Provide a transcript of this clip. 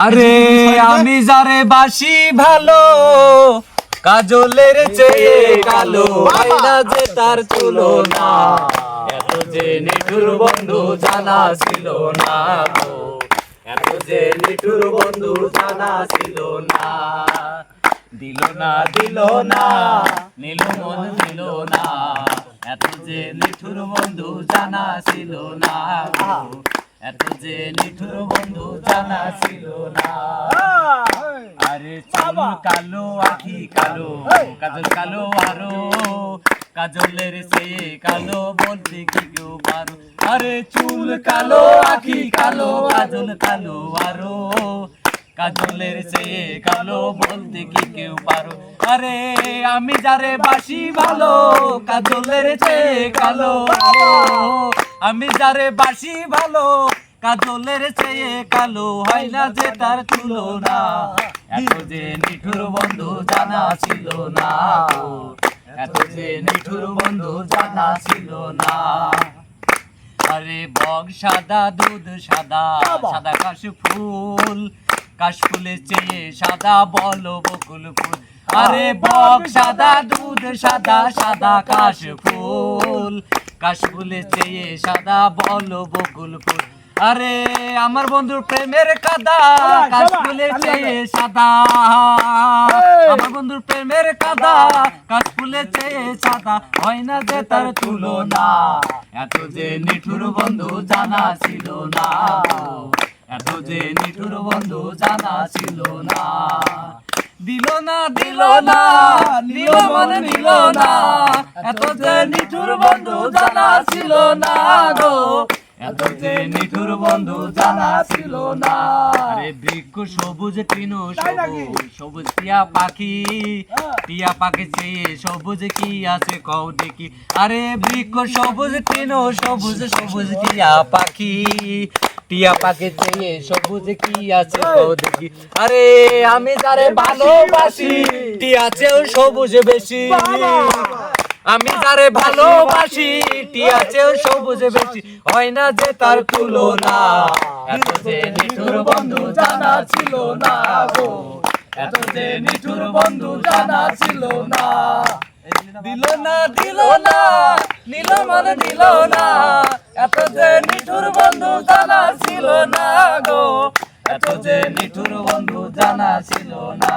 আরে আমি যারে বাসি ভালো, কাজলের চেয়ে কালো, আয়না যে তার তুলনা। এত যে নিঠুর বন্ধু জানা ছিল না গো, এত যে নিঠুর বন্ধু জানা ছিল না। দিল না দিল না, নীল মন দিল না, এত যে নিঠুর বন্ধু জানা ছিল না গো, এত যে নিঠুর বন্ধু জানা ছিল না। আরে চুল কালো, আখি কালো, কাজল কালো আরো, কাজলের চেয়ে কালো বলতে কি কেউ পারো। আরে চুল কালো, আখি কালো, কাজল কালো আরো, কাজলের চেয়ে কালো বলতে কি কেউ পারো। আরে আমি যারে বাসি ভালো, কাজলের চেয়ে কালো, আমি যারে বাসি ভালো, কাজলের চেয়ে কালো, হয় না যে তার তুলনা। এত যে নিঠুর বন্ধু জানা ছিল না গো, এত যে নিঠুর বন্ধু জানা ছিল না। আরে বগ সাদা, দুধ সাদা, সাদা কাশ ফুল, কাশ ফুলের চেয়ে সাদা বলো বকুল ফুল। আরে বগ সাদা, দুধ সাদা, সাদা কাশ ফুল, কাশ ফুলের চেয়ে সাদা বলো বকুল ফুল। আরে আমার বন্ধুর প্রেমের কাদা, কাশ ফুলের চেয়ে সাদা, আমার বন্ধুর প্রেমের কাদা, কাশ ফুলের চেয়ে সাদা, হয় না যে তার তুলনা। এত যে নিঠুর বন্ধু জানা ছিল না গো, এত যে নিঠুর বন্ধু জানা ছিল না। দিল না দিল না, নিল মনে নিল না, এত যে নিঠুর বন্ধু জানা ছিল না গো, এত যে নিঠুর বন্ধু জানা ছিল না। আরে বৃক্ষ সবুজ তৃণ সবুজ, সবুজ টিয়া পাখি, টিয়া পাখি চেয়ে সবুজ কি আছে কও দেখি। আরে বৃক্ষ সবুজ তৃণ সবুজ, সবুজ টিয়া পাখি, টিয়া পাখি চেয়ে সবুজ কি আছে কও দেখি। আরে আমি যারে ভালোবাসি, টিয়া চেয়েও সবুজ বেশি, আমি যারে ভালোবাসি, টিয়া চেয়েও সবুজ বেশি, হয় না যে তার তুলনা। এত যে নিঠুর বন্ধু জানা ছিল না গো, এত যে নিঠুর বন্ধু জানা ছিল না। দিল না দিল না, নীল মন দিল না, এত যে নিঠুর বন্ধু জানা ছিল না গো, এত যে নিঠুর বন্ধু জানা ছিল না।